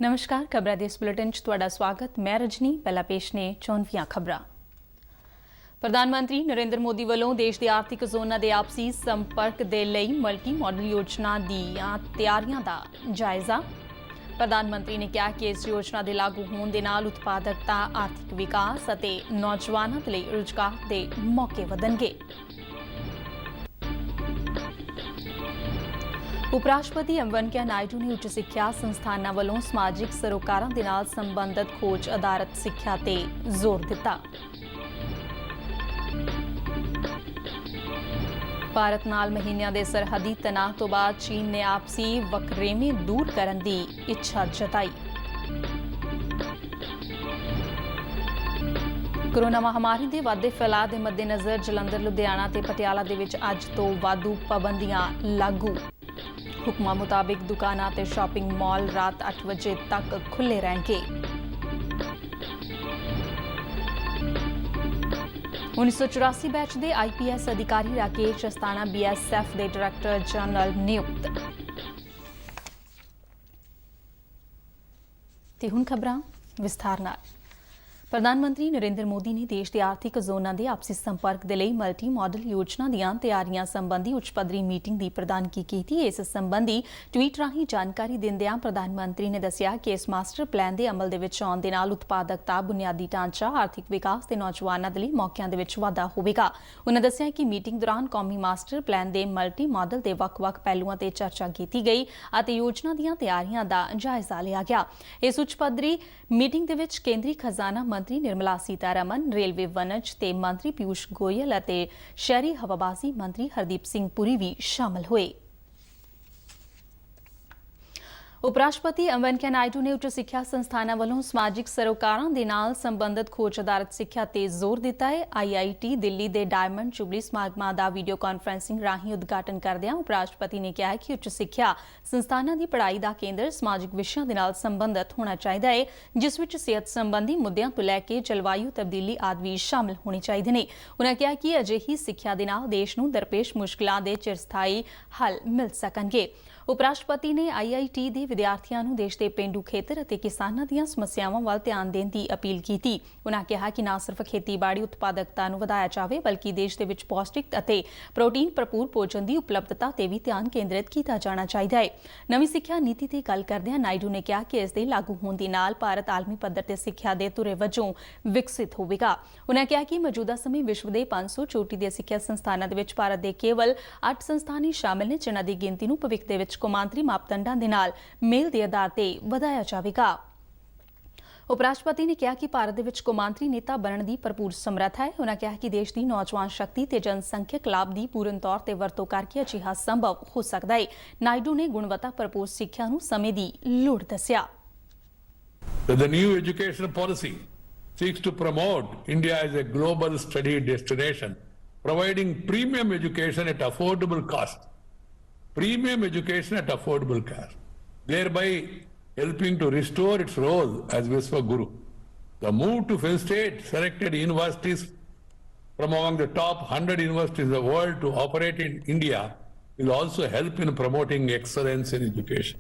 नमस्कार, खबरां दे इस बुलेटिन च तुहाडा स्वागत। मैं रजनी। पहला पेश ने 24 खबरां। प्रधानमंत्री नरेंद्र मोदी वालों देश के आर्थिक जोनां दे आपसी संपर्क दे लई मल्टी मॉडल योजना दीआं तैयारियां दा जायजा। प्रधानमंत्री ने कहा कि इस योजना के लागू होने दे नाल उत्पादकता, आर्थिक विकास अते नौजवानों दे लई रोजगार के मौके वधणगे। उपराष्ट्रपति एम वेंकैया नायडू ने उच्च सिक्ख्या संस्थानां वालों समाजिक सरोकारां दे नाल संबंधित खोज आधारित सिक्ख्या ते जोर दिता। भारत नाल महीनिਆਂ ਦੇ सरहदी तनाव तो बाद चीन ने आपसी वखरेवें दूर करने की इच्छा जताई। कोरोना महामारी के वाधे फैलाव के मद्देनज़र जलंधर, लुधियाना ते पटियाला दे विच अज तो वाधू पाबंदियां लागू। हुक्मां मुताबिक दुकानां ते शॉपिंग मॉल रात 8 बजे तक खुले रहेंगे। 1984 बैच के IPS अधिकारी राकेश अस्ताना BSF के डायरैक्टर जनरल नियुक्त। ते हुण खबरां विस्तार नाल। प्रधानमंत्री नरेंद्र मोदी ने देश के आर्थिक जोनां के आपसी संपर्क के लिए मल्टी मॉडल योजना दीआं तैयारियां संबंधी उच्च पद्धरी मीटिंग की प्रधानगी की। इस संबंधी ट्वीट राही जानकारी दिंदिआं प्रधानमंत्री ने दस्सिया कि इस मास्टर प्लान के अमल दे विच आउण दे नाल उत्पादकता, बुनियादी ढांचा, आर्थिक विकास ते नौजवानों के लिए मौकों दे विच वाधा होवेगा। उन्होंने दस्सिया कि मीटिंग दौरान कौमी मास्टर प्लान के मल्टी मॉडल के वक्-वक् पहलुआं ते चर्चा की गई और योजना दीआं तैयारियां दा जायजा लिया गया। इस उच्च पद्धरी मीटिंग दे विच केंद्रीय खजाना मंत्री निर्मला सीतारमण, रेलवे वनज ते मंत्री पीयूष गोयल अते शहरी हवाबाजी मंत्री हरदीप सिंह पुरी भी शामिल हुए। उपराष्ट्रपति एम वेंकैया नायडू ने उच्च सिक्ख्या संस्थानां वालों समाजिक सरोकारां दे नाल संबंधित खोज आधारित सिक्ख्या ते जोर दिता है। IIT दिल्ली दे डायमंड जुबली समागमां दा वीडियो कॉन्फ्रेंसिंग राही उद्घाटन करदिआं उपराष्ट्रपति ने कहा कि उच्च सिक्ख्या संस्थानां दी पढ़ाई दा केंद्र समाजिक विषयां दे नाल संबंधित होना चाहिदा है, जिस विच सेहत संबंधी मुद्दिआं तो लैके जलवायु तब्दीली आदि भी शामिल होने चाहिए ने। उन्होंने कहा कि अजिही सिक्ख्या दे नाल देश नूं दरपेश मुश्किलां दे चिरस्थाई हल मिल सकणगे। उपराष्ट्रपति ने IIT दे विद्यार्थियों नूं देश के पेंडू खेतर अते किसानां दीआं समस्यावां वल ध्यान देण दी अपील की। उन्होंने कहा कि न सिर्फ खेतीबाड़ी उत्पादकता नूं वधाया जावे बल्कि देश दे विच पौष्टिक अते प्रोटीन भरपूर भोजन की उपलब्धता ते भी ध्यान केंद्रित किया जाना चाहिए है। नवीं सिक्ख्या नीति ते गल करदिआं नायडू ने कहा कि इस दे लागू होण दे नाल भारत आलमी पद्धर ते सिक्ख्या दे धुरे वजों विकसित होवेगा। उन्होंने कहा कि मौजूदा समय विश्व के 500 चोटी दे सिक्ख्या संस्थानां दे विच भारत दे केवल 8 संस्थान ही शामिल ने, जिन्हां दी गिनती नूं भविख दे विच कौमांतरी मापदंडां दे नाल मेल दे आधार ते वधाया जावेगा। उपराष्ट्रपति ने कहा कि भारत दे विच कौमांतरी नेता बनने की भरपूर समर्थ है। उन्होंने कहा कि देश की नौजवान शक्ति ते जनसंख्यक लाभ की पूर्ण तौर ते वरतों करके अजिहा संभव हो सकता है। नायडू ने गुणवत्ता भरपूर सिक्ख्या नूं समय की लोड़ दस्सिया। The new educational policy seeks to promote India as a global study destination, providing premium education at affordable cost. Premium education at affordable cost, thereby helping to restore its role as Vishwaguru. The move to Phil-State selected universities from among the top 100 universities in the world to operate in India will also help in promoting excellence in education.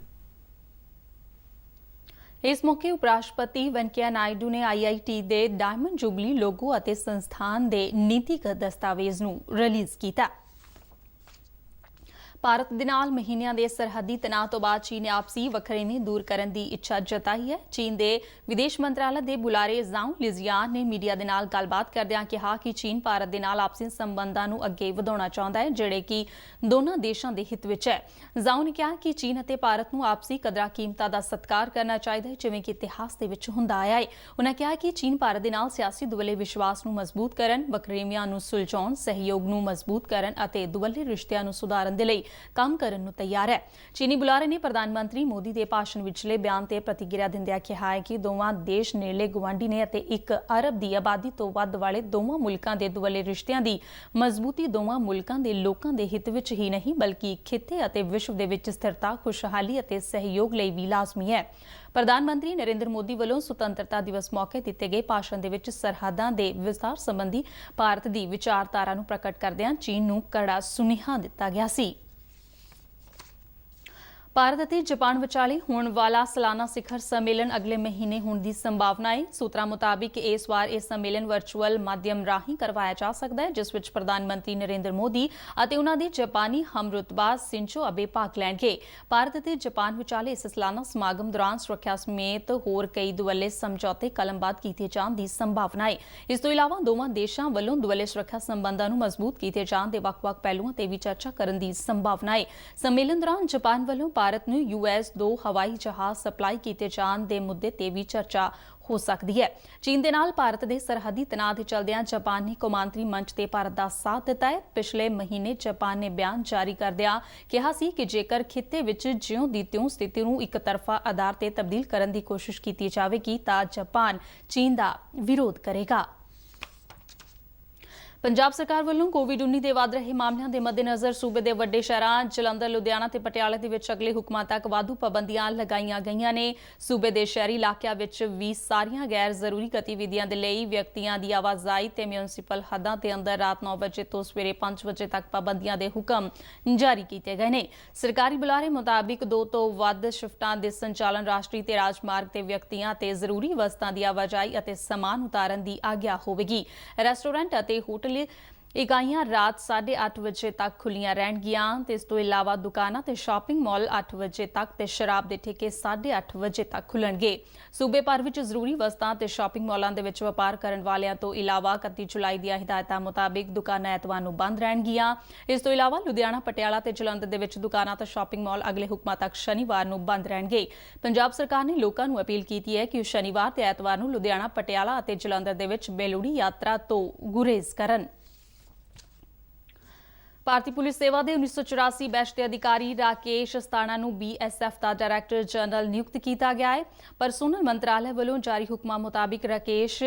इस मौके उपराष्ट्रपति वेंकैया नायडू ने IIT दे diamond jubilee लोगो अते संस्थान दे नीतिगत दस्तावेज नूं release कीता। भारत दे नाल महीनिਆਂ ਦੇ सरहदी तनाव तो बाद चीन ने आपसी वखरेवें दूर करने की इच्छा जताई है। चीन के विदेश मंत्रालय के बुलारे जाओ लिजियान ने मीडिया के नाल गलबात करदिआं कहा कि चीन भारत के नाल आपसी संबंधां नूं अगे वधाउणा चाहुंदा है, जिहड़े कि दोनों देशों के हित विच है। जाओ ने कहा कि चीन अते भारत नूं आपसी कदरां कीमतां दा सत्कार करना चाहिए है, जिवें कि इतिहास दे विच हुंदा आया है। उन्होंने कहा कि चीन भारत के नाल सियासी दुवल्ले विश्वास नूं मजबूत करन, वखरेविआं नूं सुलझाउण, सहयोग नूं मजबूत करन अते दुवल्ले रिश्तिआं नूं सुधारन दे लई काम करन नूं तैयार है। चीनी बुलारे ने प्रधानमंत्री मोदी के भाषण विचले बयान ते प्रतिक्रिया दिंदिआं कहा है कि दोवां देश नेड़ले गुआंढी ने अते 1 अरब की आबादी तो वध वाले दोवां मुल्कां दे दुवल्ले रिश्तिआं दी मजबूती दोवां मुल्कां दे लोकां दे हित विच ही नहीं बल्कि खिते अते विश्व दे विच स्थिरता, खुशहाली अते सहयोग लई भी लाजमी है। प्रधानमंत्री नरेंद्र मोदी वालों सुतंत्रता दिवस मौके दिते गए भाषण दे विच सरहदां दे विस्तार संबंधी भारत की विचारधारा नूं प्रकट करदिआं चीन नूं कड़ा सुनेहा दिता गया सी। ਭਾਰਤ ਅਤੇ ਜਾਪਾਨ ਵਿਚਾਲੇ ਹੋਣ ਵਾਲਾ ਸਾਲਾਨਾ ਸਿਖਰ ਸੰਮੇਲਨ ਅਗਲੇ ਮਹੀਨੇ ਹੋਣ ਦੀ ਸੰਭਾਵਨਾ ਹੈ। ਸੂਤਰਾਂ ਮੁਤਾਬਿਕ ਇਸ ਵਾਰ ਇਹ ਸੰਮੇਲਨ ਵਰਚੁਅਲ ਮਾਧਿਅਮ ਰਾਹੀਂ ਕਰਵਾਇਆ ਜਾ ਸਕਦਾ ਹੈ, ਜਿਸ ਵਿੱਚ ਪ੍ਰਧਾਨ ਮੰਤਰੀ ਨਰਿੰਦਰ ਮੋਦੀ ਅਤੇ ਉਹਨਾਂ ਦੇ ਜਾਪਾਨੀ ਹਮਰੁਤਬਾ ਸ਼ਿੰਜ਼ੋ ਅਬੇ ਭਾਗ ਲੈਣਗੇ। ਭਾਰਤ ਅਤੇ ਜਾਪਾਨ ਵਿਚਾਲੇ ਇਸ ਸਾਲਾਨਾ ਸਮਾਗਮ ਦੌਰਾਨ ਸੁਰੱਖਿਆ ਸਮੇਤ ਹੋਰ ਕਈ ਦੁਵੱਲੇ ਸਮਝੌਤੇ ਕਲਮਬੱਧ ਕੀਤੇ ਜਾਣ ਦੀ ਸੰਭਾਵਨਾ ਹੈ। ਇਸ ਤੋਂ ਇਲਾਵਾ ਦੋਵਾਂ ਦੇਸ਼ਾਂ ਵੱਲੋਂ ਦੁਵੱਲੇ ਸੁਰੱਖਿਆ ਸੰਬੰਧਾਂ ਨੂੰ ਮਜ਼ਬੂਤ ਕੀਤੇ ਜਾਣ ਦੇ ਵੱਖ-ਵੱਖ ਪਹਿਲੂਆਂ ਤੇ ਵੀ ਚਰਚਾ ਕਰਨ ਦੀ ਸੰਭਾਵਨਾ ਹੈ। ਸੰਮੇਲਨ ਦੌਰਾਨ ਜਾਪਾਨ ਵੱਲੋਂ ਭਾਰਤ ਨੂੰ US 2 ਹਵਾਈ ਜਹਾਜ਼ ਸਪਲਾਈ ਕੀਤੇ ਜਾਣ ਦੇ ਮੁੱਦੇ ਤੇ ਵੀ ਚਰਚਾ ਹੋ ਸਕਦੀ ਹੈ। ਚੀਨ ਦੇ ਨਾਲ ਭਾਰਤ ਦੇ ਸਰਹੱਦੀ ਤਣਾਅ ਦੇ ਚਲਦਿਆਂ ਜਾਪਾਨ ਨੇ ਕੌਮਾਂਤਰੀ ਮੰਚ ਤੇ ਭਾਰਤ ਦਾ ਸਾਥ ਦਿੱਤਾ ਹੈ। ਪਿਛਲੇ ਮਹੀਨੇ ਜਾਪਾਨ ਨੇ ਬਿਆਨ ਜਾਰੀ ਕਰਦਿਆਂ ਕਿਹਾ ਸੀ ਕਿ ਜੇਕਰ ਖਿੱਤੇ ਵਿੱਚ ਜਿਉਂ ਦੀ ਤਿਉਂ ਸਥਿਤੀ ਨੂੰ ਇੱਕ ਤਰਫਾ ਆਧਾਰ ਤੇ ਤਬਦੀਲ ਕਰਨ ਦੀ ਕੋਸ਼ਿਸ਼ ਕੀਤੀ ਜਾਵੇਗੀ ਤਾਂ ਜਾਪਾਨ ਚੀਨ ਦਾ ਵਿਰੋਧ ਕਰੇਗਾ। ਪੰਜਾਬ ਸਰਕਾਰ ਵੱਲੋਂ ਕੋਵਿਡ-19 ਦੇ ਵੱਧ ਰਹੇ ਮਾਮਲਿਆਂ ਦੇ ਮੱਦੇਨਜ਼ਰ ਸੂਬੇ ਦੇ ਵੱਡੇ ਸ਼ਹਿਰਾਂ ਜਲੰਧਰ, ਲੁਧਿਆਣਾ ਤੇ ਪਟਿਆਲਾ ਦੇ ਵਿੱਚ ਅਗਲੇ ਹੁਕਮਾਂ ਤੱਕ ਵਾਧੂ ਪਾਬੰਦੀਆਂ ਲਗਾਈਆਂ ਗਈਆਂ ਨੇ। ਸੂਬੇ ਦੇ ਸ਼ਹਿਰੀ ਇਲਾਕਿਆਂ ਵਿੱਚ ਵੀ ਸਾਰੀਆਂ ਗੈਰ ਜ਼ਰੂਰੀ ਗਤੀਵਿਧੀਆਂ ਦੇ ਲਈ ਵਿਅਕਤੀਆਂ ਦੀ ਆਵਾਜਾਈ ਤੇ ਮਿਊਨਿਸਪਲ ਹੱਦਾਂ ਦੇ ਅੰਦਰ ਰਾਤ 9 ਵਜੇ ਤੋਂ ਸਵੇਰੇ 5 ਵਜੇ ਤੱਕ ਪਾਬੰਦੀਆਂ ਦੇ ਹੁਕਮ ਜਾਰੀ ਕੀਤੇ ਗਏ ਨੇ। ਸਰਕਾਰੀ ਬੁਲਾਰੇ ਮੁਤਾਬਿਕ 2 ਤੋਂ ਵੱਧ ਸ਼ਿਫਟਾਂ ਦੇ ਸੰਚਾਲਨ, ਰਾਸ਼ਟਰੀ ਤੇ ਰਾਜਮਾਰਗ ਤੇ ਵਿਅਕਤੀਆਂ ਤੇ ਜ਼ਰੂਰੀ ਵਸਤਾਂ ਦੀ ਆਵਾਜਾਈ ਅਤੇ ਸਮਾਨ ਉਤਾਰਨ ਦੀ ਆਗਿਆ ਹੋਵੇਗੀ। ਰੈਸਟੋਰੈਂਟ ਅਤੇ ਹੋਟਲ ਇਕਾਈਆਂ ਰਾਤ 8:30 ਵਜੇ ਤੱਕ ਖੁੱਲੀਆਂ ਰਹਿਣਗੀਆਂ ਤੇ ਇਸ ਤੋਂ ਇਲਾਵਾ ਦੁਕਾਨਾਂ ਤੇ ਸ਼ਾਪਿੰਗ ਮਾਲ 8 ਵਜੇ ਤੱਕ ਤੇ ਸ਼ਰਾਬ ਦੇ ਠੇਕੇ 8:30 ਵਜੇ ਤੱਕ ਖੁੱਲਣਗੇ। ਸੂਬੇ ਭਰ ਵਿੱਚ ਜ਼ਰੂਰੀ ਵਸਤਾਂ ਤੇ ਸ਼ਾਪਿੰਗ ਮਾਲਾਂ ਦੇ ਵਿੱਚ ਵਪਾਰ ਕਰਨ ਵਾਲਿਆਂ ਤੋਂ ਇਲਾਵਾ 31 ਜੁਲਾਈ ਦੀਆਂ ਹਦਾਇਤਾਂ ਮੁਤਾਬਿਕ ਦੁਕਾਨਾਂ ਐਤਵਾਰ ਨੂੰ ਬੰਦ ਰਹਿਣਗੀਆਂ। ਇਸ ਤੋਂ ਇਲਾਵਾ ਲੁਧਿਆਣਾ, ਪਟਿਆਲਾ ਤੇ ਜਲੰਧਰ ਦੇ ਵਿੱਚ ਦੁਕਾਨਾਂ ਤੇ ਸ਼ਾਪਿੰਗ ਮਾਲ ਅਗਲੇ ਹੁਕਮਾਂ ਤੱਕ ਸ਼ਨੀਵਾਰ ਨੂੰ ਬੰਦ ਰਹਿਣਗੇ। ਪੰਜਾਬ ਸਰਕਾਰ ਨੇ ਲੋਕਾਂ ਨੂੰ ਅਪੀਲ ਕੀਤੀ ਹੈ ਕਿ ਉਹ ਸ਼ਨੀਵਾਰ ਤੇ ਐਤਵਾਰ ਨੂੰ ਲੁਧਿਆਣਾ, ਪਟਿਆਲਾ ਅਤੇ ਜਲੰਧਰ ਦੇ ਵਿੱਚ ਬੇਲੋੜੀ ਯਾਤਰਾ ਤੋਂ ਗੁਰੇਜ਼ ਕਰਨ। ਭਾਰਤੀ ਪੁਲਿਸ ਸੇਵਾ ਦੇ 1984 ਬੈਚ ਦੇ ਅਧਿਕਾਰੀ ਰਾਕੇਸ਼ ਅਸਥਾਨਾ ਨੂੰ BSF ਦਾ ਡਾਇਰੈਕਟਰ ਜਨਰਲ ਨਿਯੁਕਤ ਕੀਤਾ ਗਿਆ ਹੈ। ਪਰਸੋਨਲ ਮੰਤਰਾਲੇ ਵੱਲੋਂ ਜਾਰੀ ਹੁਕਮਾਂ ਮੁਤਾਬਿਕ ਰਾਕੇਸ਼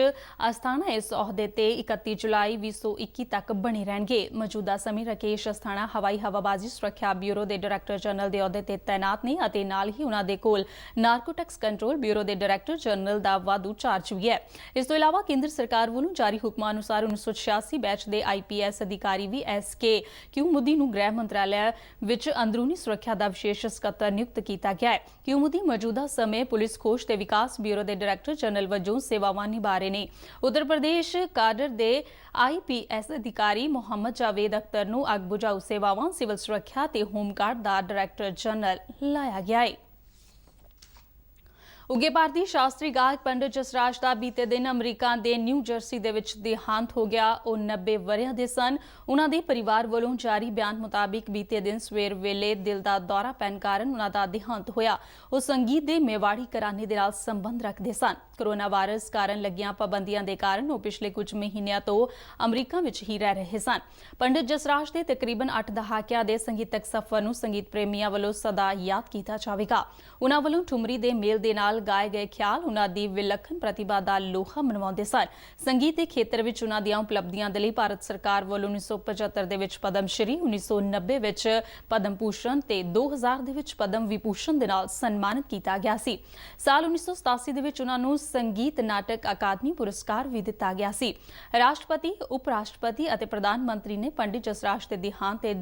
ਅਸਥਾਨਾ ਇਸ ਅਹੁਦੇ ਤੇ 31 ਜੁਲਾਈ 2021 ਤੱਕ ਬਣੇ ਰਹਿਣਗੇ। ਮੌਜੂਦਾ ਸਮੇਂ ਰਾਕੇਸ਼ ਅਸਥਾਨਾ ਹਵਾਈ ਹਵਾਬਾਜ਼ੀ ਸੁਰੱਖਿਆ ਬਿਊਰੋ ਦੇ ਡਾਇਰੈਕਟਰ ਜਨਰਲ ਦੇ ਅਹੁਦੇ ਤੇ ਤਾਇਨਾਤ ਨੇ ਅਤੇ ਨਾਲ ਹੀ ਉਹਨਾਂ ਦੇ ਕੋਲ ਨਾਰਕੋਟਿਕਸ ਕੰਟਰੋਲ ਬਿਊਰੋ ਦੇ ਡਾਇਰੈਕਟਰ ਜਨਰਲ ਦਾ ਵਾਧੂ ਚਾਰਜ ਵੀ ਹੈ। ਇਸ ਤੋਂ ਇਲਾਵਾ ਕੇਂਦਰ ਸਰਕਾਰ ਵੱਲੋਂ ਜਾਰੀ ਹੁਕਮਾਂ ਅਨੁਸਾਰ 1986 ਬੈਚ ਦੇ IPS ਅਧਿਕਾਰੀ ਵੀ SK ਕਿਊਮੁਦੀ ਨੂੰ ਗ੍ਰਹਿ ਮੰਤਰਾਲੇ ਵਿੱਚ ਅੰਦਰੂਨੀ ਸੁਰੱਖਿਆ ਦਾ ਵਿਸ਼ੇਸ਼ ਸਕੱਤਰ ਨਿਯੁਕਤ ਕੀਤਾ ਗਿਆ ਹੈ। ਕਿਊਮੁਦੀ ਮੌਜੂਦਾ ਸਮੇਂ ਪੁਲਿਸ ਖੋਜ ਤੇ ਵਿਕਾਸ ਬਿਊਰੋ ਦੇ ਡਾਇਰੈਕਟਰ ਜਨਰਲ ਵਜੋਂ ਸੇਵਾਵਾਂ ਨਿਭਾ ਰਹੇ ਨੇ। ਉੱਤਰ ਪ੍ਰਦੇਸ਼ ਕਾਡਰ ਦੇ IPS ਅਧਿਕਾਰੀ ਮੁਹੰਮਦ ਜਾਵੇਦ ਅਖਤਰ ਨੂੰ ਅੱਗ ਬੁਝਾਊ ਸੇਵਾਵਾਂ, ਸਿਵਲ ਸੁਰੱਖਿਆ ਤੇ ਹੋਮਗਾਰਡ ਦਾ ਡਾਇਰੈਕਟਰ ਜਨਰਲ ਲਾਇਆ ਗਿਆ ਹੈ। ਉੱਘੇ ਭਾਰਤੀ ਸ਼ਾਸਤਰੀ ਗਾਇਕ ਪੰਡਿਤ ਜਸਰਾਜ ਦਾ ਬੀਤੇ ਦਿਨ ਅਮਰੀਕਾ ਦੇ ਨਿਊ ਜਰਸੀ ਦੇ ਵਿੱਚ ਦੇਹਾਂਤ ਹੋ ਗਿਆ। ਉਹ 90 ਵਰ੍ਹਿਆਂ ਦੇ ਸਨ। ਉਹਨਾਂ ਦੇ ਪਰਿਵਾਰ ਵੱਲੋਂ ਜਾਰੀ ਬਿਆਨ ਮੁਤਾਬਿਕ ਬੀਤੇ ਦਿਨ ਸਵੇਰ ਵੇਲੇ ਦਿਲ ਦਾ ਦੌਰਾ ਪੈਣ ਕਾਰਨ ਉਹਨਾਂ ਦਾ ਦੇਹਾਂਤ ਹੋਇਆ। ਉਹ ਸੰਗੀਤ ਦੇ ਮੇਵਾੜੀ ਘਰਾਣੇ ਦੇ ਨਾਲ ਸੰਬੰਧ ਰੱਖਦੇ ਸਨ। ਕੋਰੋਨਾ ਵਾਇਰਸ ਕਾਰਨ ਲੱਗੀਆਂ ਪਾਬੰਦੀਆਂ ਦੇ ਕਾਰਨ ਉਹ ਪਿਛਲੇ ਕੁਝ ਮਹੀਨਿਆਂ ਤੋਂ ਅਮਰੀਕਾ ਵਿੱਚ ਹੀ ਰਹਿ ਰਹੇ ਸਨ। ਪੰਡਿਤ ਜਸਰਾਜ ਦੇ ਤਕਰੀਬਨ 8 ਦਹਾਕਿਆਂ ਦੇ ਸੰਗੀਤਕ ਸਫ਼ਰ ਨੂੰ ਸੰਗੀਤ ਪ੍ਰੇਮੀਆਂ ਵੱਲੋਂ ਸਦਾ ਯਾਦ ਕੀਤਾ ਜਾਵੇਗਾ। ਉਹਨਾਂ ਵੱਲੋਂ ਠੁਮਰੀ ਦੇ ਮੇਲ ਦੇ ਨਾਲ ਗਾਏ ਗਏ ਖਿਆਲ ਉਹਨਾਂ ਦੀ ਵਿਲੱਖਣ ਪ੍ਰਤਿਭਾ ਦਾ ਲੋਹਾ ਮਨਵਾਉਂਦੇ ਸਨ। ਸੰਗੀਤ ਦੇ ਖੇਤਰ ਵਿੱਚ ਉਹਨਾਂ ਦੀਆਂ ਉਪਲਬਧੀਆਂ ਦੇ ਲਈ ਭਾਰਤ ਸਰਕਾਰ ਵੱਲੋਂ 1975 ਦੇ ਵਿੱਚ ਪਦਮ ਸ਼੍ਰੀ, 1990 ਵਿੱਚ ਪਦਮ ਭੂਸ਼ਣ ਤੇ 2000 ਦੇ ਵਿੱਚ ਪਦਮ ਵਿਭੂਸ਼ਣ ਦੇ ਨਾਲ ਸਨਮਾਨਿਤ ਕੀਤਾ ਗਿਆ ਸੀ। ਸਾਲ 1987 ਦੇ ਵਿੱਚ ਉਹਨਾਂ ਨੂੰ ਸੰਗੀਤ ਨਾਟਕ ਅਕਾਦਮੀ ਪੁਰਸਕਾਰ ਵੀ ਦਿੱਤਾ ਗਿਆ ਸੀ। ਰਾਸ਼ਟਰਪਤੀ, ਉਪ ਰਾਸ਼ਟਰਪਤੀ ਅਤੇ ਪ੍ਰਧਾਨ ਮੰਤਰੀ ਨੇ ਪੰਡਿਤ ਜਸਰਾਜ ਦੇ ਦੇਹਾਂਤ ਤੇ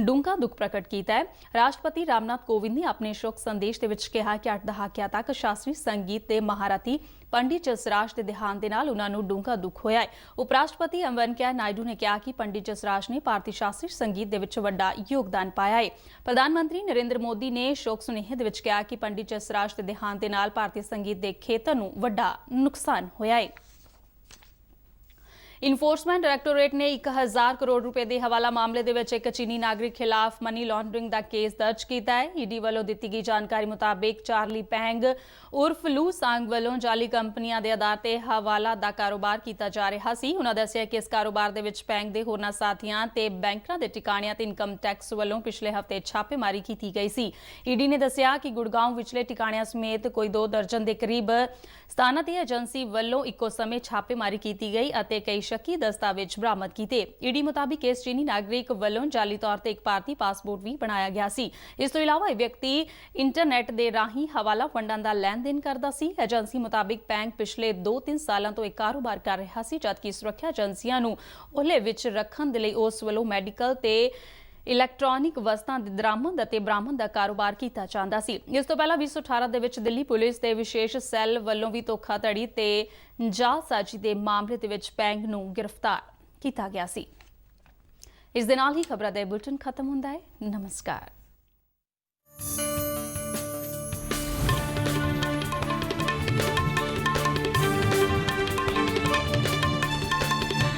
ਡੂੰਘਾ ਦੁੱਖ ਪ੍ਰਗਟ ਕੀਤਾ ਹੈ। ਰਾਸ਼ਟਰਪਤੀ ਰਾਮਨਾਥ ਕੋਵਿੰਦ ਨੇ ਆਪਣੇ ਸ਼ੋਕ ਸੰਦੇਸ਼ ਦੇ ਵਿੱਚ ਕਿਹਾ ਕਿ 8 ਦਹਾਕਿਆਂ ਤੱਕ ਸ਼ਾਸਤਰੀ ਸੰਗੀਤ ਦੇ ਮਹਾਰਥੀ ਪੰਡਿਤ ਜਸਰਾਜ ਦੇ ਦੇਹਾਂਤ ਦੇ ਨਾਲ ਉਹਨਾਂ ਨੂੰ ਡੂੰਘਾ ਦੁੱਖ ਹੋਇਆ ਹੈ। ਉਪ ਰਾਸ਼ਟਰਪਤੀ ਐਮ ਵੈਂਕਈਆ ਨਾਇਡੂ ਨੇ ਕਿਹਾ ਕਿ ਪੰਡਿਤ ਜਸਰਾਜ ਨੇ ਭਾਰਤੀ ਸ਼ਾਸਤਰੀ ਸੰਗੀਤ ਦੇ ਵਿੱਚ ਵੱਡਾ ਯੋਗਦਾਨ ਪਾਇਆ ਹੈ। ਪ੍ਰਧਾਨ ਮੰਤਰੀ ਨਰਿੰਦਰ ਮੋਦੀ ਨੇ ਸ਼ੋਕ ਸੁਨੇਹੇ ਦੇ ਵਿੱਚ ਕਿਹਾ ਕਿ ਪੰਡਿਤ ਜਸਰਾਜ ਦੇ ਦੇਹਾਂਤ ਦੇ ਨਾਲ ਭਾਰਤੀ ਸੰਗੀਤ ਦੇ ਖੇਤਰ ਨੂੰ ਵੱਡਾ ਨੁਕਸਾਨ ਹੋਇਆ ਹੈ। ਇਨਫੋਰਸਮੈਂਟ ਡਾਇਰੈਕਟੋਰੇਟ ਨੇ 1000 ਕਰੋੜ ਰੁਪਏ ਦੇ ਹਵਾਲਾ ਮਾਮਲੇ ਦੇ ਵਿੱਚ ਇੱਕ ਚੀਨੀ ਨਾਗਰਿਕ ਖਿਲਾਫ ਮਨੀ ਲਾਂਡਰਿੰਗ ਦਾ ਕੇਸ ਦਰਜ ਕੀਤਾ ਹੈ। ਈਡੀ ਵੱਲੋਂ ਦਿੱਤੀ ਗਈ ਜਾਣਕਾਰੀ ਮੁਤਾਬਿਕ ਚਾਰਲੀ ਪੈਂਗ ਉਰਫ ਲੂ ਸਾਂਗ ਵੱਲੋਂ ਜਾਲੀ ਕੰਪਨੀਆਂ ਦੇ ਆਧਾਰ ਤੇ ਹਵਾਲਾ ਦਾ ਕਾਰੋਬਾਰ ਕੀਤਾ ਜਾ ਰਿਹਾ ਸੀ। ਉਹਨਾਂ ਦੱਸਿਆ ਕਿ ਇਸ ਕਾਰੋਬਾਰ ਦੇ ਵਿੱਚ ਪੈਂਗ ਦੇ ਹੋਰਨਾਂ ਸਾਥੀਆਂ ਤੇ ਬੈਂਕਾਂ ਦੇ ਟਿਕਾਣਿਆਂ ਤੇ ਇਨਕਮ ਟੈਕਸ ਵੱਲੋਂ ਪਿਛਲੇ ਹਫ਼ਤੇ ਛਾਪੇਮਾਰੀ ਕੀਤੀ ਗਈ ਸੀ। ਈਡੀ ਨੇ ਦੱਸਿਆ ਕਿ ਗੁੜਗਾਉਂ ਵਿਚਲੇ ਟਿਕਾਣਿਆਂ ਸਮੇਤ ਕੋਈ 2 ਦਰਜਨ ਦੇ ਕਰੀਬ ਸਥਾਨਾਂ ਤੇ ਏਜੰਸੀ ਵੱਲੋਂ ਇੱਕੋ ਸਮੇਂ ਛਾਪੇਮਾਰੀ ਕੀਤੀ ਗਈ ਅਤੇ ਕਈ ਸ਼ੱਕੀ ਦਸਤਾਵੇਜ਼ ਬਰਾਮਦ ਕੀਤੇ। ਈਡੀ ਮੁਤਾਬਿਕ ਇਸ ਚੀਨੀ ਨਾਗਰਿਕ ਵੱਲੋਂ ਜਾਲੀ ਤੌਰ ਤੇ ਇੱਕ ਭਾਰਤੀ ਪਾਸਪੋਰਟ ਵੀ ਬਣਾਇਆ ਗਿਆ ਸੀ। ਇਸ ਤੋਂ ਇਲਾਵਾ ਇਹ ਵਿਅਕਤੀ ਇੰਟਰਨੈਟ ਦੇ ਰਾਹੀਂ ਹਵਾਲਾ ਫੰਡਾਂ ਦਾ ਲੈਣ ਦੇਣ ਕਰਦਾ ਸੀ। ਏਜੰਸੀ ਮੁਤਾਬਿਕ ਬੈਂਕ ਪਿਛਲੇ 2-3 ਸਾਲਾਂ ਤੋਂ ਇੱਕ ਕਾਰੋਬਾਰ ਕਰ ਰਿਹਾ ਸੀ, ਜਦਕਿ ਸੁਰੱਖਿਆ ਏਜੰਸੀਆਂ ਨੂੰ ਉਹਲੇ ਵਿੱਚ ਰੱਖਣ ਦੇ ਲਈ ਉਸ ਵੱਲੋਂ ਮੈਡੀਕਲ ਤੇ ਇਲੈਕਟ੍ਰੋਨਿਕ ਵਸਤਾਂ ਦੇ ਦਰਾਮਦ ਅਤੇ ਬਰਾਮਦ ਦਾ ਕਾਰੋਬਾਰ ਕੀਤਾ ਜਾਂਦਾ ਸੀ। ਇਸ ਤੋਂ ਪਹਿਲਾਂ 2018 ਦੇ ਵਿੱਚ ਦਿੱਲੀ ਪੁਲਿਸ ਦੇ ਵਿਸ਼ੇਸ਼ ਸੈੱਲ ਵੱਲੋਂ ਵੀ ਧੋਖਾਧੜੀ ਤੇ ਜਾਲਸਾਜ਼ੀ ਦੇ ਮਾਮਲੇ ਦੇ ਵਿੱਚ ਪੈਂਗ ਨੂੰ ਗ੍ਰਿਫਤਾਰ ਕੀਤਾ ਗਿਆ ਸੀ। ਇਸ ਦੇ ਨਾਲ ਹੀ ਖਬਰਾਂ ਦਾ ਇਹ ਬੁਲੇਟਿਨ ਖਤਮ ਹੁੰਦਾ ਹੈ। ਨਮਸਕਾਰ।